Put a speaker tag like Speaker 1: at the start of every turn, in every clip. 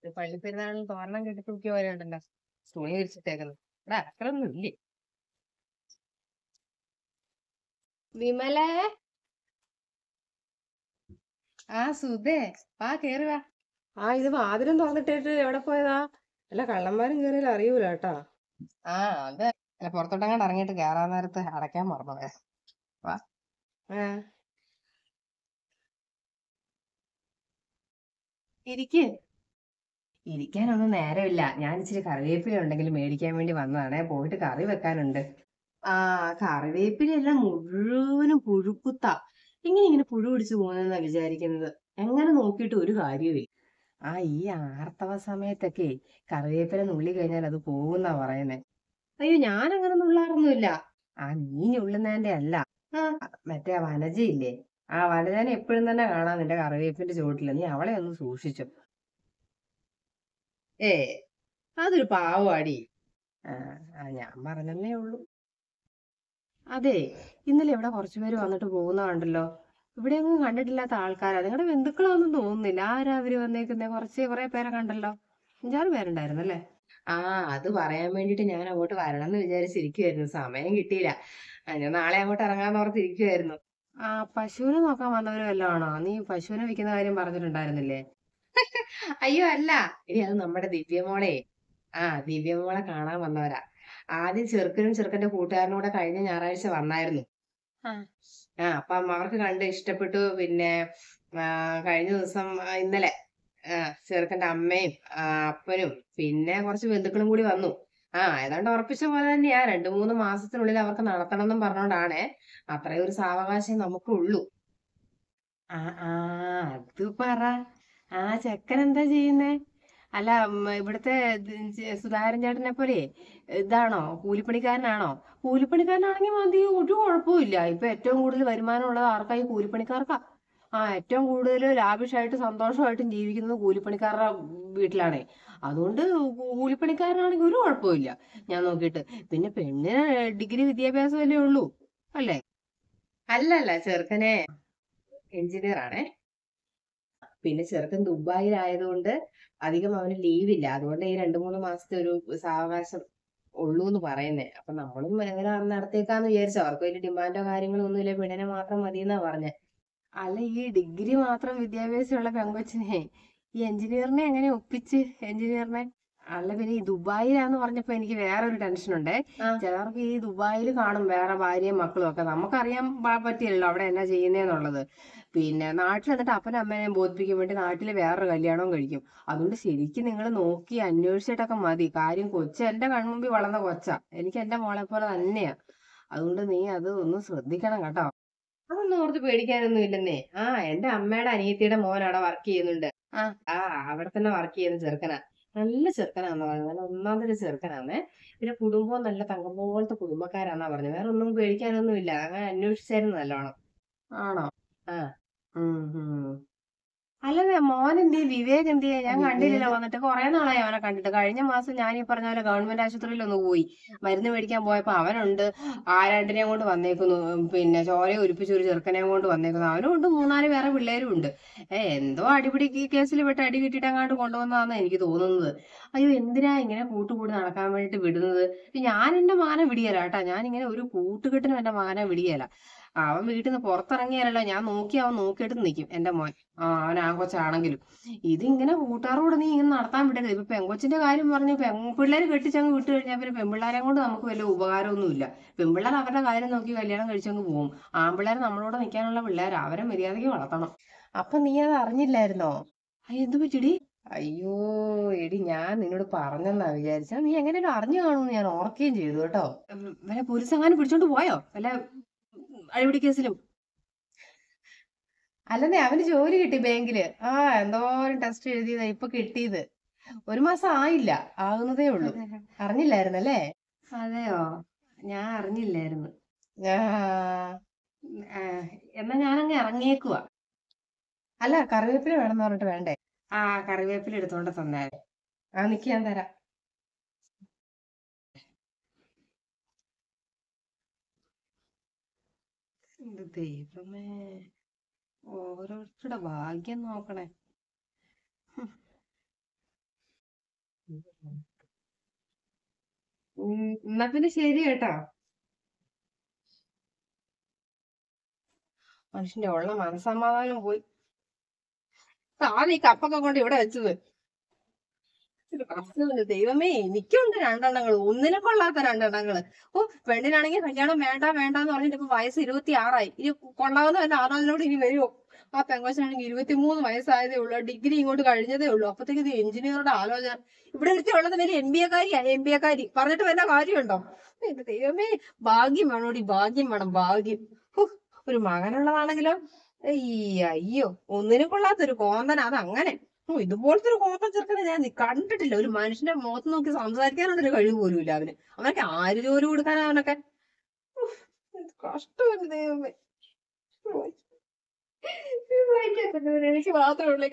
Speaker 1: പള്ളിപ്പെരുന്നാളിന് തോരണം കെട്ടി തൂക്കിയ പോലെ ഉണ്ടല്ലോ തുണി വിരിച്ചിട്ടേക്കുന്നത്. ഇവിടെ അലക്കലൊന്നും ഇല്ലേ? വിമലേ, ആ സുധേ, വാ കേറി വാ.
Speaker 2: ഇത് വാതിലും തുറന്നിട്ടിട്ട് എവിടെ പോയതാ? അല്ല കള്ളന്മാരും കേറിയാലും അറിയൂല കേട്ടാ.
Speaker 1: ആ അത് പുറത്തോട്ടങ്ങാണ്ട് ഇറങ്ങിയിട്ട് കേറാൻ നേരത്ത് അടയ്ക്കാൻ മറന്നുപോയ. വാ.
Speaker 2: ആ
Speaker 1: ഇരിക്ക്. ഇരിക്കാനൊന്നും നേരമില്ല. ഞാൻ ഇച്ചിരി കറിവേപ്പില ഉണ്ടെങ്കിൽ മേടിക്കാൻ വേണ്ടി വന്നതാണേ. പോയിട്ട് കറി വെക്കാനുണ്ട്. ആ, കറിവേപ്പിലെല്ലാം മുഴുവനും പുഴുക്കുത്താ. ഇങ്ങനെ പുഴു പിടിച്ചു പോകുന്നെന്നാ വിചാരിക്കുന്നത്. എങ്ങനെ നോക്കിയിട്ട് ഒരു കാര്യവുമില്ല. ഈ ആർത്തവ സമയത്തൊക്കെ കറിവേപ്പില നുള്ളി കഴിഞ്ഞാൽ അത് പോകുന്നാ പറയുന്നേ. അയ്യോ, ഞാൻ അങ്ങനെ നുള്ളാറൊന്നുമില്ല. നീ ഞുള്ളുന്നതിന്റെ അല്ല. മറ്റേ വനജയില്ലേ, ആ വനജനെ എപ്പോഴും തന്നെ കാണാം നിന്റെ കറിവേപ്പിന്റെ ചുവട്ടില്. നീ അവളെ ഒന്ന് സൂക്ഷിച്ചു. ഏ, അതൊരു പാവമാടി. ഞാൻ പറഞ്ഞതേ ഉള്ളൂ. അതെ, ഇന്നലെ ഇവിടെ കുറച്ചുപേര് വന്നിട്ട് പോകുന്ന കണ്ടല്ലോ. ഇവിടെയൊന്നും കണ്ടിട്ടില്ലാത്ത ആൾക്കാരാ. നിങ്ങളുടെ ബന്ധുക്കളൊന്നും തോന്നുന്നില്ല. ആരാ അവര് വന്നേക്കുന്നേ? കുറെ പേരെ കണ്ടല്ലോ. 5-6 പേരുണ്ടായിരുന്നല്ലേ? അത് പറയാൻ വേണ്ടിട്ട് ഞാൻ അങ്ങോട്ട് വരണം എന്ന് വിചാരിച്ചിരിക്കുവായിരുന്നു. സമയം കിട്ടിയില്ല. ഞാൻ നാളെ അങ്ങോട്ട് ഇറങ്ങാന്ന് ഓർത്തിരിക്കുവായിരുന്നു. പശുവിനെ നോക്കാൻ വന്നവര് വല്ലതും ആണോ? നീ പശുവിനെ വിൽക്കുന്ന കാര്യം പറഞ്ഞിട്ടുണ്ടായിരുന്നില്ലേ? അയ്യോ അല്ല, ഇനി അത് നമ്മുടെ ദിവ്യമോളെ. ദിവ്യമോളെ കാണാൻ വന്നവരാ. ആദ്യം ചെറുക്കനും ചെറുക്കന്റെ കൂട്ടുകാരനും കൂടെ കഴിഞ്ഞ ഞായറാഴ്ച വന്നായിരുന്നു. അപ്പം അവർക്ക് കണ്ട് ഇഷ്ടപ്പെട്ടു. പിന്നെ കഴിഞ്ഞ ദിവസം ഇന്നലെ ചെറുക്കന്റെ അമ്മയും അപ്പനും പിന്നെ കുറച്ച് ബന്ധുക്കളും കൂടി വന്നു. ഏതാണ്ട് ഉറപ്പിച്ച പോലെ തന്നെയാ. 2-3 മാസത്തിനുള്ളിൽ അവർക്ക് നടത്തണം എന്നും പറഞ്ഞോണ്ടാണേ. അത്രയും ഒരു സാവകാശം നമുക്കുള്ളൂ. അത് പറ. ചെക്കൻ എന്താ ചെയ്യുന്നേ? അല്ല, ഇവിടുത്തെ സുധാകരൻ ചേട്ടനെ പോലെ ഇതാണോ, കൂലിപ്പണിക്കാരനാണോ? കൂലിപ്പണിക്കാരനാണെങ്കിൽ മതി, ഒരു കുഴപ്പമില്ല. ഇപ്പൊ ഏറ്റവും കൂടുതൽ വരുമാനം ഉള്ളത് ആർക്കായി? കൂലിപ്പണിക്കാർക്കാ. ഏറ്റവും കൂടുതൽ ലാവിഷായിട്ട് സന്തോഷമായിട്ടും ജീവിക്കുന്നത് കൂലിപ്പണിക്കാരുടെ വീട്ടിലാണേ. അതുകൊണ്ട് കൂലിപ്പണിക്കാരനാണെങ്കിൽ ഒരു കുഴപ്പമില്ല ഞാൻ നോക്കിയിട്ട്. പിന്നെ പെണ്ണിന് ഡിഗ്രി വിദ്യാഭ്യാസമല്ലേ ഉള്ളൂ, അല്ലേ? അല്ലല്ല, ചെറുക്കനെ എഞ്ചിനീയർ ആണേ. പിന്നെ ചെറുക്കൻ ദുബായിലായതുകൊണ്ട് അധികം അവന് ലീവില്ല. അതുകൊണ്ട് ഈ 2-3 മാസത്തെ ഒരു സാവകാശം ഉള്ളൂ എന്ന് പറയുന്നേ. അപ്പൊ നമ്മളും എങ്ങനെ നടത്തിയേക്കാന്ന് വിചാരിച്ചു. അവർക്ക് വലിയ ഡിമാൻഡോ കാര്യങ്ങളോ ഒന്നുമില്ല, പെണ്ണിനെ മാത്രം മതി എന്നാ പറഞ്ഞേ. അല്ല, ഈ ഡിഗ്രി മാത്രം വിദ്യാഭ്യാസമുള്ള പെങ്കൊച്ചിനെ ഈ എഞ്ചിനീയറിനെ എങ്ങനെ ഒപ്പിച്ച്? എഞ്ചിനീയറിനെ അല്ല, പിന്നെ ഈ ദുബായിലാന്ന് പറഞ്ഞപ്പോ എനിക്ക് വേറൊരു ടെൻഷൻ ഉണ്ടേ. ചിലർക്ക് ഈ ദുബായിൽ കാണും വേറെ ഭാര്യയും മക്കളും ഒക്കെ. നമുക്കറിയാൻ പറ്റില്ലല്ലോ അവിടെ എന്നാ ചെയ്യുന്നേന്നുള്ളത്. പിന്നെ നാട്ടിൽ എന്നിട്ട് അപ്പനും അമ്മേനെയും ബോധിപ്പിക്കാൻ വേണ്ടി നാട്ടിൽ വേറൊരു കല്യാണവും കഴിക്കും. അതുകൊണ്ട് ശരിക്കും നിങ്ങൾ നോക്കി അന്വേഷിച്ചിട്ടൊക്കെ മതി. കാര്യം കൊച്ചു എന്റെ കൺമുമ്പിൽ വളർന്ന കൊച്ചാ. എനിക്ക് എന്റെ മോളെ പോലെ തന്നെയാ. അതുകൊണ്ട് നീ അത് ഒന്ന് ശ്രദ്ധിക്കണം കേട്ടോ. അതൊന്നും ഓർത്ത് പേടിക്കാനൊന്നും ഇല്ലെന്നേ. എന്റെ അമ്മയുടെ അനിയത്തിയുടെ മോൻ അവിടെ വർക്ക് ചെയ്യുന്നുണ്ട്. അവിടെ തന്നെ വർക്ക് ചെയ്യുന്ന ചെറുക്കനാ. നല്ല ചെറുക്കനാന്ന് പറയുന്നത്. നല്ല ഒന്നാമതൊരു ചെറുക്കനാന്നേ. പിന്നെ കുടുംബവും നല്ല തങ്കം പോലത്തെ കുടുംബക്കാരാന്നാ പറഞ്ഞത്. വേറെ ഒന്നും പേടിക്കാനൊന്നും ഇല്ല. അങ്ങനെ അന്വേഷിച്ചായിരുന്നു നല്ലോണം. ആണോ? ആ. അല്ലതെ, മോൻ എന്തിയെ? വിവേക് എന്തിയെ? ഞാൻ കണ്ടില്ലല്ലോ വന്നിട്ട്. കുറെ നാളായി അവനെ കണ്ടിട്ട്. കഴിഞ്ഞ മാസം ഞാൻ ഈ പറഞ്ഞ പോലെ ഗവൺമെന്റ് ആശുപത്രിയിൽ ഒന്ന് പോയി മരുന്ന് മേടിക്കാൻ പോയപ്പോ അവനുണ്ട്. ആരാണ്ടിനെയും കൊണ്ട് വന്നേക്കുന്നു. പിന്നെ ചോരയെ ഒലിപ്പിച്ച ഒരു ചെറുക്കനെയും കൊണ്ട് വന്നേക്കുന്നു. അവനും ഉണ്ട്, 3-4 വേറെ പിള്ളേരും ഉണ്ട്. എന്തോ അടിപിടി കേസിൽ പെട്ട് അടി കിട്ടിയിട്ട് അങ്ങാണ്ട് കൊണ്ടുവന്നതാന്ന് എനിക്ക് തോന്നുന്നത്. അയ്യോ, എന്തിനാ ഇങ്ങനെ കൂട്ടുകൂടി നടക്കാൻ വേണ്ടിട്ട് വിടുന്നത്? ഞാൻ എന്റെ മകനെ വിടിയല കേട്ടാ. ഞാൻ ഇങ്ങനെ ഒരു കൂട്ടുകെട്ടിനും എന്റെ മകനെ വിടിയല. അവൻ വീട്ടിൽ നിന്ന് പുറത്തിറങ്ങിയാലല്ലോ ഞാൻ അവൻ നോക്കിയിട്ട് നിൽക്കും എന്റെ മോൻ. അവൻ ആൺകൊച്ചാണെങ്കിലും. ഇതിങ്ങനെ കൂട്ടുകാരോട് നീ ഇങ്ങനെ നടത്താൻ വിടരുത്. ഇപ്പൊ പെങ്കൊച്ചിന്റെ കാര്യം പറഞ്ഞ് പെൺപിള്ളേര് കെട്ടിച്ചങ്ങ് വിട്ടു കഴിഞ്ഞാൽ പിന്നെ പെൺപിള്ളേരെ കൊണ്ട് നമുക്ക് വലിയ ഉപകാരമൊന്നുമില്ല. പെൺപിള്ളേർ അവരുടെ കാര്യം നോക്കി കല്യാണം കഴിച്ചങ്ങ് പോകും. ആൺപിള്ളേർ നമ്മളോട് നിൽക്കാനുള്ള പിള്ളേരാ. അവരെ മര്യാദയ്ക്ക് വളർത്തണം. അപ്പൊ നീ അത് അറിഞ്ഞില്ലായിരുന്നോ? എന്ത് പറ്റിടി? അയ്യോ എടി, ഞാൻ നിന്നോട് പറഞ്ഞെന്നാ വിചാരിച്ച. നീ എങ്ങനെയും അറിഞ്ഞു കാണുമെന്ന് ഞാൻ ഓർക്കുകയും ചെയ്തു കേട്ടോ. വല്ല പോലീസെങ്ങാനും പിടിച്ചോണ്ട് പോയോ? വല്ല അഴിപിടി കേസിലും? അല്ലെന്നേ, അവന് ജോലി കിട്ടി ബാങ്കില്. എന്തോരം ടെസ്റ്റ് എഴുതിയതാ ഇപ്പൊ കിട്ടിയത്. 1 മാസം ആയില്ല, ആകുന്നതേ ഉള്ളൂ. അറിഞ്ഞില്ലായിരുന്നല്ലേ? അതെയോ? ഞാൻ അറിഞ്ഞില്ലായിരുന്നു. എന്നാ ഞാനങ്ങ് ഇറങ്ങിയേക്കുവാ. അല്ല, കറിവേപ്പില വേണമെന്ന് പറഞ്ഞിട്ട് വേണ്ടേ? കറിവേപ്പില എടുത്തോണ്ട് തന്നേ. നിക്ക്, ഞാൻ തരാം. ദൈവമേ, ഓരോരുത്തരുടെ ഭാഗ്യം നോക്കണേ. എന്നാ പിന്നെ ശരി കേട്ടോ. മനുഷ്യന്റെ ഉള്ള മനസമാധാനം പോയി. താൻ ഈ കപ്പൊക്കെ കൊണ്ട് ഇവിടെ വെച്ചത്. ദൈവമേ, എനിക്കുണ്ട് രണ്ടെണ്ണങ്ങൾ, ഒന്നിനെ കൊള്ളാത്ത രണ്ടെണ്ണങ്ങള്. ഓ, പെണ്ണിനാണെങ്കിൽ കല്യാണം വേണ്ട വേണ്ടാന്ന് പറഞ്ഞിട്ട് ഇപ്പൊ വയസ്സ് 26 ഇനി കൊള്ളാവുന്ന വല്ല ആറാളിനോട് ഇനി വരുമോ? ആ പെങ്കൊച്ചിനാണെങ്കിൽ 23 വയസ്സായതേ ഉള്ളൂ, ഡിഗ്രി ഇങ്ങോട്ട് കഴിഞ്ഞതേ ഉള്ളൂ. അപ്പത്തേക്ക് ഇത് എഞ്ചിനീയറുടെ ആലോചന. ഇവിടെ എടുത്തി ഉള്ളത് വലിയ MBA കാരി പറഞ്ഞിട്ട് വല്ല കാര്യമുണ്ടോ? എന്റെ ദൈവമേ, ഭാഗ്യം വേണോടി, ഭാഗ്യം വേണം, ഭാഗ്യം. ഒരു മകനുള്ളതാണെങ്കിലോ അയ്യോ, ഒന്നിനും കൊള്ളാത്തൊരു കോന്തൻ, അതങ്ങനെ. ഇതുപോലത്തെ ഒരു കോന്തൻ ചെറുക്കനെ ഞാൻ കണ്ടിട്ടില്ല. ഒരു മനുഷ്യന്റെ മുഖത്ത് നോക്കി സംസാരിക്കാനുള്ളൊരു കഴിവ് പോലും ഇല്ല അവന്. അവനൊക്കെ ആര് ജോലി കൊടുക്കാനാ അവനൊക്കെ? കഷ്ടമല്ല ദൈവമേ. എനിക്ക് മാത്രമേ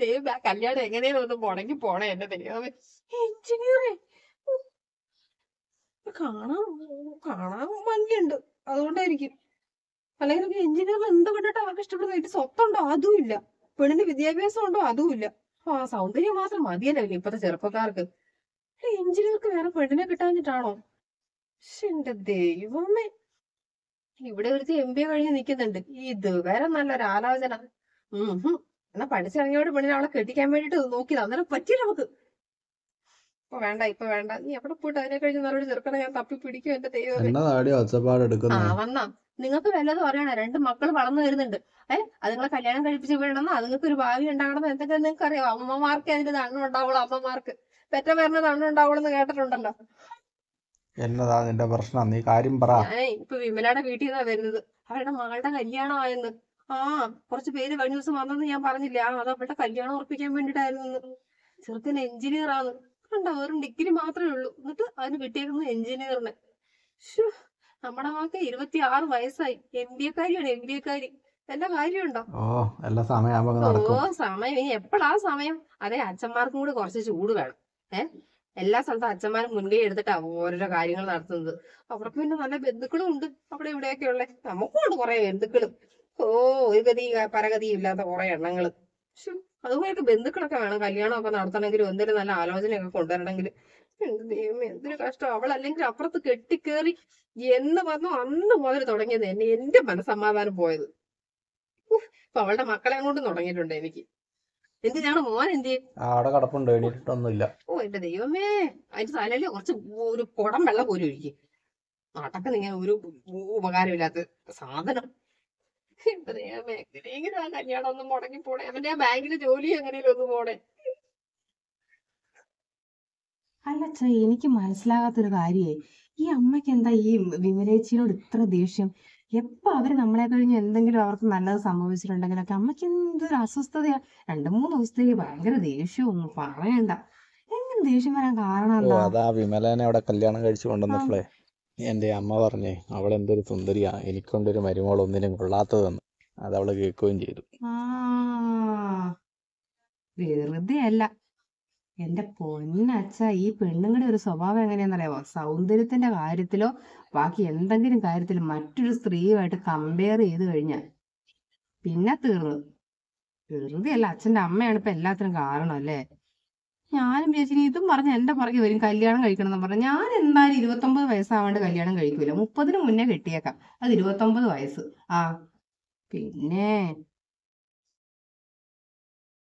Speaker 1: ദൈവം ആ കല്യാണം എങ്ങനെയും ഒന്ന് മുടങ്ങി പോണേ എന്റെ ദൈവമേ. എഞ്ചിനീയറേ കാണാൻ ഭംഗിയുണ്ട്, അതുകൊണ്ടായിരിക്കും. അല്ലെങ്കിൽ എഞ്ചിനീയറിൽ എന്ത് കണ്ടിട്ട് അവർക്ക് ഇഷ്ടപ്പെടുന്ന വീട്ടിൽ സ്വത്തുണ്ടോ? അതും ഇല്ല. പെണ്ണിന് വിദ്യാഭ്യാസം ഉണ്ടോ? അതും ഇല്ല. ആ സൗന്ദര്യം മാത്രം മതിയല്ലോ ഇപ്പത്തെ ചെറുപ്പക്കാർക്ക്. എഞ്ചിനീയർക്ക് വേറെ പെണ്ണിനെ കിട്ടാഞ്ഞിട്ടാണോ? എന്റെ ദൈവമേ, ഇവിടെ ഒരുത്തി MBA കഴിഞ്ഞ് നിൽക്കുന്നുണ്ട്. ഇതുവരെ നല്ലൊരു ആലോചന. എന്നാ പഠിച്ചിറങ്ങിയോട് പെണ്ണിനെ അവളെ കെട്ടിക്കാൻ വേണ്ടിട്ട് നോക്കിയത്, അന്നേരം പറ്റില്ല നമുക്ക്. ഇപ്പൊ വേണ്ട, നീ എവിടെ പോയിട്ട് അതിനെ കഴിഞ്ഞ് നല്ലൊരു ചെറുക്കനെ ഞാൻ തപ്പി പിടിക്കും എന്റെ ദൈവമേ. വന്നാ നിങ്ങൾക്ക് വല്ലതും അറിയണോ? 2 മക്കൾ വളർന്നു വരുന്നുണ്ട്. അതുങ്ങളെ കല്യാണം കഴിപ്പിച്ച് വിടണം, അതുങ്ങൾക്ക് ഒരു ഭാവി ഉണ്ടാകണം, എന്തൊക്കെ നിങ്ങൾക്ക് അറിയാം? അമ്മമാർക്ക് അതിന്റെ ദണ്ണുണ്ടാവുള്ളൂ, അമ്മമാർക്ക് പെറ്റ പേരിന് ദണ്ണുണ്ടാവുള്ളൂ എന്ന് കേട്ടിട്ടുണ്ടല്ലോ.
Speaker 3: എന്നതാ നിന്റെ പ്രശ്നം? നീ കാര്യം പറ.
Speaker 1: ഇപ്പൊ വിമലയുടെ വീട്ടിൽ നിന്നാ വരുന്നത്. അവരുടെ മകളുടെ കല്യാണം ആയെന്ന്. കുറച്ച് പേര് കഴിഞ്ഞ ദിവസം വന്നെന്ന് ഞാൻ പറഞ്ഞില്ല. അത് അവളുടെ കല്യാണം ഉറപ്പിക്കാൻ വേണ്ടിട്ടായിരുന്നു. ചെറുക്കൻ എഞ്ചിനീയർ ആണ്. കണ്ടോ, വെറും ഡിഗ്രി മാത്രമേ ഉള്ളൂ, എന്നിട്ട് അതിന് കിട്ടിയേക്കുന്നത് എഞ്ചിനീയറിന്. നമ്മുടെ മകൾക്ക് 26 വയസ്സായി. MBA കാരി. വല്ല കാര്യമുണ്ടോ? സമയം ഇനി എപ്പോഴാ സമയം? അതെ, അച്ഛന്മാർക്കും കൂടി കുറച്ച് ചൂട് വേണം. എല്ലാ സ്ഥലത്തും അച്ഛന്മാരും മുൻകൈ എടുത്തിട്ടാ ഓരോരോ കാര്യങ്ങൾ നടത്തുന്നത്. അവർക്ക് പിന്നെ നല്ല ബന്ധുക്കളും ഉണ്ട് അവിടെ ഇവിടെയൊക്കെ ഉള്ളേ. നമുക്കും ഉണ്ട് കുറെ ബന്ധുക്കളും. ഒരു ഗതി പരഗതിയും ഇല്ലാത്ത കുറെ എണ്ണങ്ങള്. അതുപോലെയൊക്കെ ബന്ധുക്കളൊക്കെ വേണം കല്യാണമൊക്കെ നടത്തണമെങ്കിലും എന്തെങ്കിലും നല്ല ആലോചനയൊക്കെ കൊണ്ടുവരണമെങ്കിൽ. എന്ത് ദൈവമേ, എന്തൊരു കഷ്ടം. അവൾ അല്ലെങ്കിൽ അപ്പുറത്ത് കെട്ടിക്കേറി എന്ന് പറഞ്ഞു അന്ന് മുതൽ തുടങ്ങിയത് എന്റെ മനസ്സമാധാനം പോയത്. ഇപ്പൊ അവളുടെ മക്കളെ കൊണ്ടും തുടങ്ങിയിട്ടുണ്ട് എനിക്ക്. എന്തിനാണ് മോൻ
Speaker 3: എണീറ്റിട്ടൊന്നുമില്ല.
Speaker 1: എന്റെ ദൈവമേ, അതിന്റെ തലയില് കുറച്ച് ഒരു കുടം വെള്ളം പോലും ഒഴിക്കും. നടക്കുന്ന ഇങ്ങനെ ഒരു ഉപകാരമില്ലാത്ത സാധനം. എന്റെ ദൈവമേ, എങ്ങനെയെങ്കിലും ആ കല്യാണം ഒന്ന് മുടങ്ങി പോണേ. അവന്റെ ആ ബാങ്കിലെ ജോലി എങ്ങനെയും ഒന്ന് പോണേ.
Speaker 2: അല്ല എനിക്ക് മനസ്സിലാകാത്തൊരു കാര്യേ, ഈ അമ്മയ്ക്ക് എന്താ ഈ വിമലേച്ചിയോട് ഇത്ര ദേഷ്യം? എപ്പൊ അവര് നമ്മളെ കഴിഞ്ഞ് എന്തെങ്കിലും അവർക്ക് നല്ലത് സംഭവിച്ചിട്ടുണ്ടെങ്കിലൊക്കെ അമ്മയ്ക്ക് എന്തൊരു അസ്വസ്ഥതയാ. 2-3 ദിവസത്തേക്ക് ഭയങ്കര ദേഷ്യവും ഒന്നും പറയണ്ട. എങ്ങനെ ദേഷ്യം വരാൻ കാരണം എന്താ?
Speaker 3: അതാ വിമലനെ അവിടെ കല്യാണം കഴിച്ചു കൊണ്ടുവന്നപ്പോളേ എന്റെ അമ്മ പറഞ്ഞേ അവളെന്തൊരു സുന്ദരിയാ, എനിക്കൊണ്ടൊരു മരുമോൾ ഒന്നിനും കൊള്ളാത്തതെന്ന്. അതവള് കേൾക്കുകയും ചെയ്തു.
Speaker 2: വെറുതെ അല്ല എന്റെ പൊന്നച്ഛ, ഈ പെണ്ണുങ്ങളുടെ ഒരു സ്വഭാവം എങ്ങനെയാണെന്നറിയാമോ? സൗന്ദര്യത്തിന്റെ കാര്യത്തിലോ ബാക്കി എന്തെങ്കിലും കാര്യത്തിലും മറ്റൊരു സ്ത്രീയുമായിട്ട് കമ്പയർ ചെയ്ത് കഴിഞ്ഞാൽ പിന്നെ തീർന്നു. വെറുതെ അല്ല, അച്ഛന്റെ അമ്മയാണ് ഇപ്പൊ എല്ലാത്തിനും കാരണം അല്ലേ? ഞാനും ചേച്ചി ഇതും പറഞ്ഞ് എന്റെ പുറകെ വരും കല്യാണം കഴിക്കണം എന്ന് പറഞ്ഞു. ഞാൻ എന്തായാലും 29 വയസ്സാവാണ്ട് കല്യാണം കഴിക്കൂല. 30-ന് മുന്നേ കെട്ടിയേക്കാം. അത് 29 വയസ്സ്. പിന്നെ